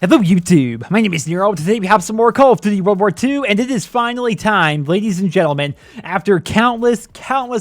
Hello YouTube, my name is Nero. Today we have some more Call of Duty World War II, and it is finally time, ladies and gentlemen, after countless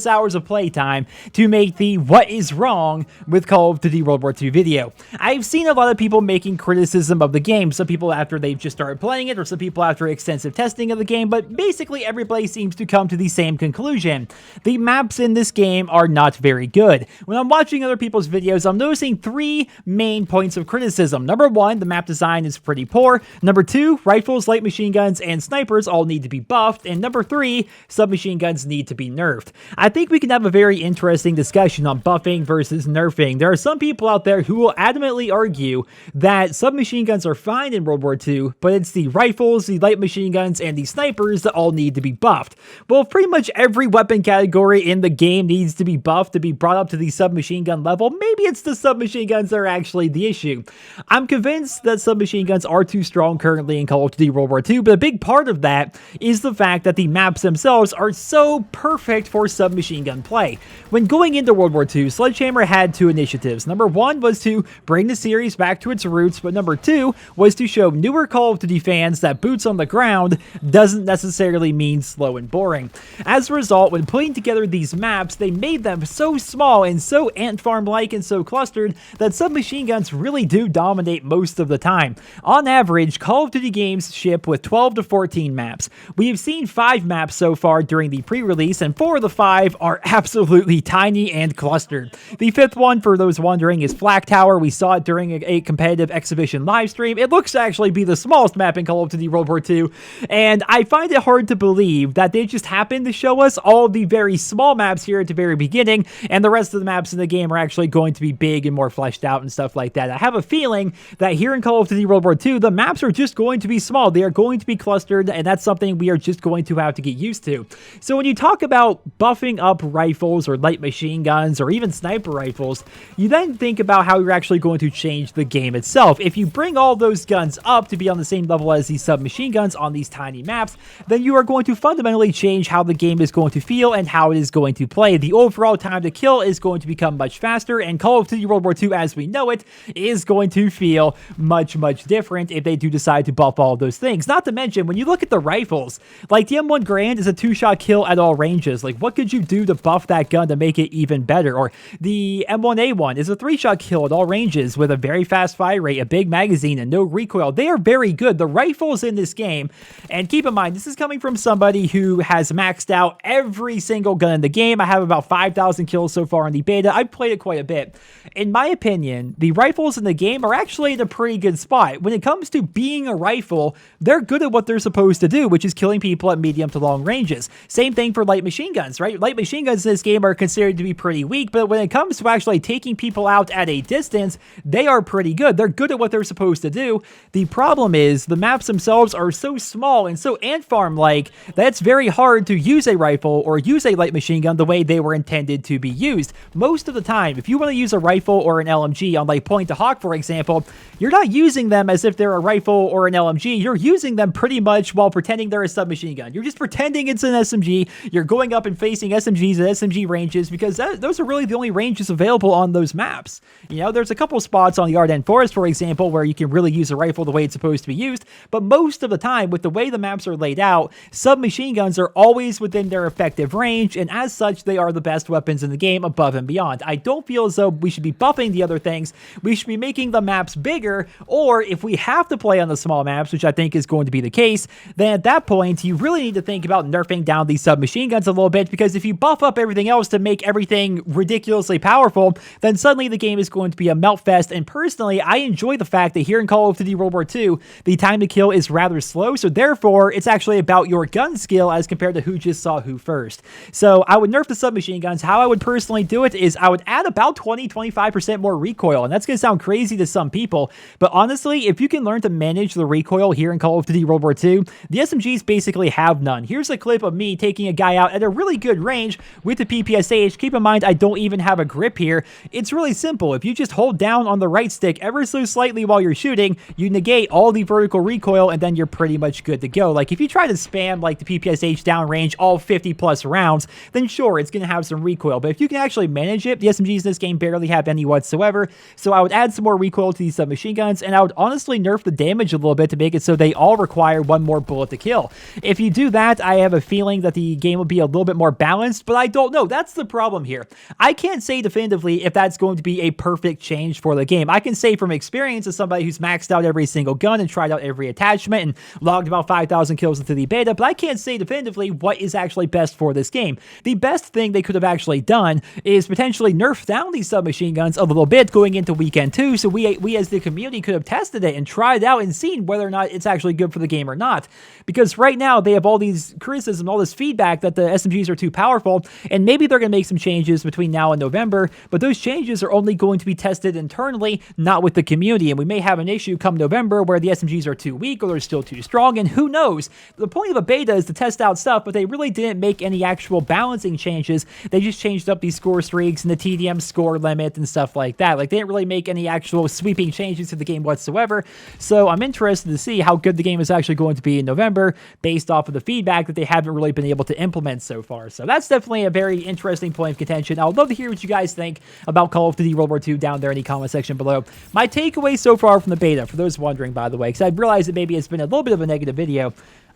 hours of playtime, to make the What is Wrong with Call of Duty World War II video. I've seen a lot of people making criticism of the game, some people after they've just started playing it, or some people after extensive testing of the game, but basically everybody seems to come to the same conclusion. The maps in this game are not very good. When I'm watching other people's videos, I'm noticing three main points of criticism. Number one, the map design is pretty poor. Number two, rifles, light machine guns, and snipers all need to be buffed. And number three, submachine guns need to be nerfed. I think we can have a very interesting discussion on buffing versus nerfing. There are some people out there who will adamantly argue that submachine guns are fine in World War II, but it's the rifles, the light machine guns, and the snipers that all need to be buffed. Well, pretty much every weapon category in the game needs to be buffed to be brought up to the submachine gun level. Maybe it's the submachine guns that are actually the issue. I'm convinced that submachine guns are too strong currently in Call of Duty World War II, but a big part of that is the fact that the maps themselves are so perfect for submachine gun play. When going into World War II, Sledgehammer had two initiatives. Number one was to bring the series back to its roots, but number two was to show newer Call of Duty fans that boots on the ground doesn't necessarily mean slow and boring. As a result, when putting together these maps, they made them so small and so ant farm-like and so clustered that submachine guns really do dominate most of the time. On average, Call of Duty games ship with 12 to 14 maps. We have seen 5 maps so far during the pre-release, and 4 of the 5 are absolutely tiny and clustered. The 5th one, for those wondering, is Flak Tower. We saw it during a competitive exhibition live stream. It looks to actually be the smallest map in Call of Duty World War II, and I find it hard to believe that they just happened to show us all of the very small maps here at the very beginning, and the rest of the maps in the game are actually going to be big and more fleshed out and stuff like that. I have a feeling that here in Call of Duty World War II, the maps are just going to be small. They are going to be clustered, and that's something we are just going to have to get used to. So when you talk about buffing up rifles or light machine guns or even sniper rifles, you then think about how you're actually going to change the game itself. If you bring all those guns up to be on the same level as these submachine guns on these tiny maps, then you are going to fundamentally change how the game is going to feel and how it is going to play. The overall time to kill is going to become much faster, and Call of Duty World War II as we know it is going to feel much different if they do decide to buff all of those things. Not to mention, when you look at the rifles, like the M1 Garand is a 2-shot kill at all ranges. Like, what could you do to buff that gun to make it even better? Or the M1A1 is a 3-shot kill at all ranges with a very fast fire rate, a big magazine, and no recoil. They are very good. The rifles in this game, and keep in mind, this is coming from somebody who has maxed out every single gun in the game. I have about 5,000 kills so far in the beta. I've played it quite a bit. In my opinion, the rifles in the game are actually in a pretty good spot. When it comes to being a rifle, they're good at what they're supposed to do, which is killing people at medium to long ranges. Same thing for light machine guns, right? Light machine guns in this game are considered to be pretty weak, but when it comes to actually taking people out at a distance, they are pretty good. They're good at what they're supposed to do. The problem is the maps themselves are so small and so ant farm-like that it's very hard to use a rifle or use a light machine gun the way they were intended to be used. Most of the time, if you want to use a rifle or an LMG on like Point to Hawk, for example, you're not using them as if they're a rifle or an LMG. You're using them pretty much while pretending they're a submachine gun. You're just pretending it's an SMG. You're going up and facing SMGs at SMG ranges because those are really the only ranges available on those maps. You know, there's a couple spots on the Ardennes Forest, for example, where you can really use a rifle the way it's supposed to be used, but most of the time, with the way the maps are laid out, submachine guns are always within their effective range, and as such, they are the best weapons in the game above and beyond. I don't feel as though we should be buffing the other things. We should be making the maps bigger, or if we have to play on the small maps, which I think is going to be the case, then at that point, you really need to think about nerfing down these submachine guns a little bit, because if you buff up everything else to make everything ridiculously powerful, then suddenly the game is going to be a melt fest, and personally, I enjoy the fact that here in Call of Duty World War II, the time to kill is rather slow, so therefore, it's actually about your gun skill as compared to who just saw who first. So I would nerf the submachine guns. How I would personally do it is I would add about 20-25% more recoil, and that's going to sound crazy to some people, but honestly, honestly, if you can learn to manage the recoil here in Call of Duty World War II, the SMGs basically have none. Here's a clip of me taking a guy out at a really good range with the PPSH. Keep in mind, I don't even have a grip here. It's really simple. If you just hold down on the right stick ever so slightly while you're shooting, you negate all the vertical recoil, and then you're pretty much good to go. Like, if you try to spam, like, the PPSH downrange all 50 plus rounds, then sure, it's going to have some recoil. But if you can actually manage it, the SMGs in this game barely have any whatsoever. So I would add some more recoil to these submachine guns, and I would honestly nerf the damage a little bit to make it so they all require one more bullet to kill. If you do that, I have a feeling that the game will be a little bit more balanced, but I don't know. That's the problem here. I can't say definitively if that's going to be a perfect change for the game. I can say from experience as somebody who's maxed out every single gun and tried out every attachment and logged about 5,000 kills into the beta, but I can't say definitively what is actually best for this game. The best thing they could have actually done is potentially nerf down these submachine guns a little bit going into weekend 2, so we as the community could have tested it and tried out and seen whether or not it's actually good for the game or not. Because right now they have all these criticism, all this feedback that the SMGs are too powerful, and maybe they're going to make some changes between now and November, but those changes are only going to be tested internally, not with the community, and we may have an issue come November where the SMGs are too weak or they're still too strong, and who knows? The point of a beta is to test out stuff, but they really didn't make any actual balancing changes. They just changed up these score streaks and the TDM score limit and stuff like that. Like, they didn't really make any actual sweeping changes to the game whatsoever, so I'm interested to see how good the game is actually going to be in November based off of the feedback that they haven't really been able to implement so far. So that's definitely a very interesting point of contention. I would love to hear what you guys think about Call of Duty World War II down there in the comment section below. My takeaway so far from the beta, for those wondering, by the way, because I realize that maybe it's been a little bit of a negative video,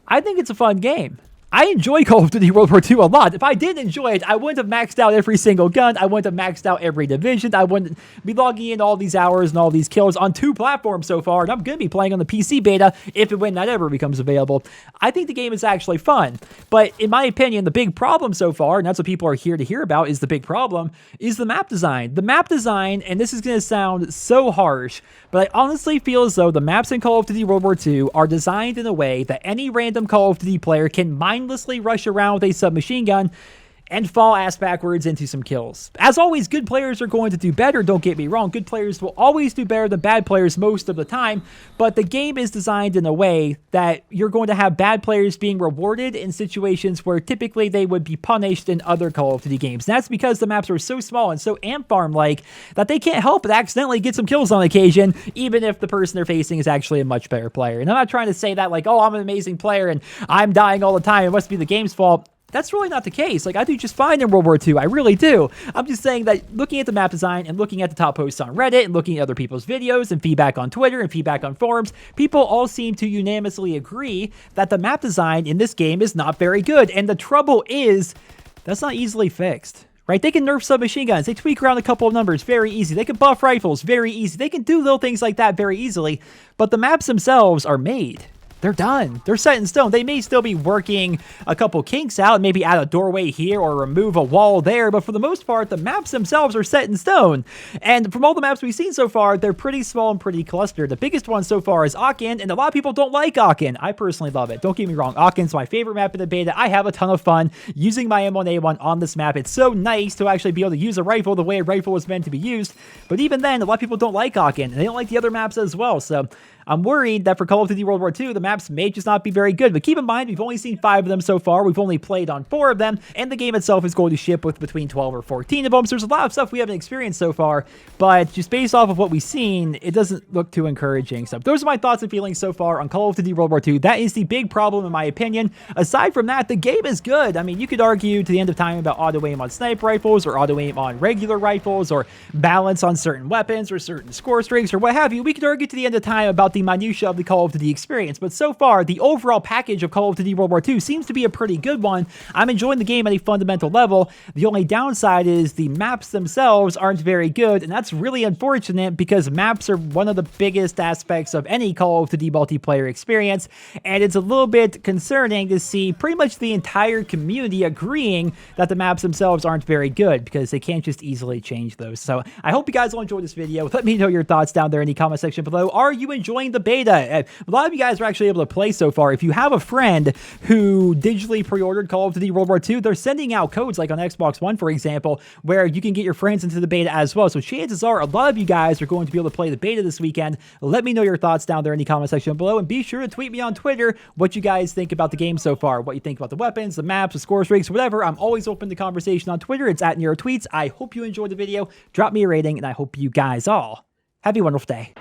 I think it's a fun game. I enjoy Call of Duty World War II a lot. If I didn't enjoy it, I wouldn't have maxed out every single gun. I wouldn't have maxed out every division. I wouldn't be logging in all these hours and all these kills on 2 platforms so far, and I'm going to be playing on the PC beta if and when that ever becomes available. I think the game is actually fun, but in my opinion, the big problem so far, and that's what people are here to hear about, is the big problem, is the map design. The map design, and this is going to sound so harsh, but I honestly feel as though the maps in Call of Duty World War II are designed in a way that any random Call of Duty player can mindlessly rush around with a submachine gun and fall ass backwards into some kills. As always, good players are going to do better, don't get me wrong. Good players will always do better than bad players most of the time, but the game is designed in a way that you're going to have bad players being rewarded in situations where typically they would be punished in other Call of Duty games. And that's because the maps are so small and so ant farm-like that they can't help but accidentally get some kills on occasion, even if the person they're facing is actually a much better player. And I'm not trying to say that like, oh, I'm an amazing player and I'm dying all the time, it must be the game's fault. That's really not the case. Like, I do just fine in World War II. I really do. I'm just saying that looking at the map design and looking at the top posts on Reddit and looking at other people's videos and feedback on Twitter and feedback on forums, people all seem to unanimously agree that the map design in this game is not very good. And the trouble is, that's not easily fixed. Right? They can nerf submachine guns. They tweak around a couple of numbers very easy. They can buff rifles very easy. They can do little things like that very easily. But the maps themselves are made. They're done. They're set in stone. They may still be working a couple kinks out, maybe add a doorway here or remove a wall there, but for the most part, the maps themselves are set in stone. And from all the maps we've seen so far, they're pretty small and pretty clustered. The biggest one so far is Aachen, and a lot of people don't like Aachen. I personally love it. Don't get me wrong. Aachen's my favorite map in the beta. I have a ton of fun using my M1A1 on this map. It's so nice to actually be able to use a rifle the way a rifle was meant to be used. But even then, a lot of people don't like Aachen, and they don't like the other maps as well. So I'm worried that for Call of Duty World War II, the maps may just not be very good. But keep in mind, we've only seen 5 of them so far. We've only played on 4 of them, and the game itself is going to ship with between 12 or 14 of them. So there's a lot of stuff we haven't experienced so far, but just based off of what we've seen, it doesn't look too encouraging. So those are my thoughts and feelings so far on Call of Duty World War II. That is the big problem in my opinion. Aside from that, the game is good. I mean, you could argue to the end of time about auto-aim on sniper rifles or auto-aim on regular rifles or balance on certain weapons or certain score streaks or what have you. We could argue to the end of time about the minutia of the Call of Duty experience, but so far, the overall package of Call of Duty World War II seems to be a pretty good one. I'm enjoying the game at a fundamental level. The only downside is the maps themselves aren't very good, and that's really unfortunate because maps are one of the biggest aspects of any Call of Duty multiplayer experience, and it's a little bit concerning to see pretty much the entire community agreeing that the maps themselves aren't very good because they can't just easily change those. So I hope you guys will enjoy this video. Let me know your thoughts down there in the comment section below. Are you enjoying playing the beta. A lot of you guys are actually able to play so far. If you have a friend who digitally pre-ordered Call of Duty World War II, they're sending out codes like on Xbox One, for example, where you can get your friends into the beta as well. So chances are a lot of you guys are going to be able to play the beta this weekend. Let me know your thoughts down there in the comment section below, and be sure to tweet me on Twitter what you guys think about the game so far, what you think about the weapons, the maps, the score streaks, whatever. I'm always open to conversation on Twitter. It's at NeroTweets. I hope you enjoyed the video. Drop me a rating, and I hope you guys all have a wonderful day.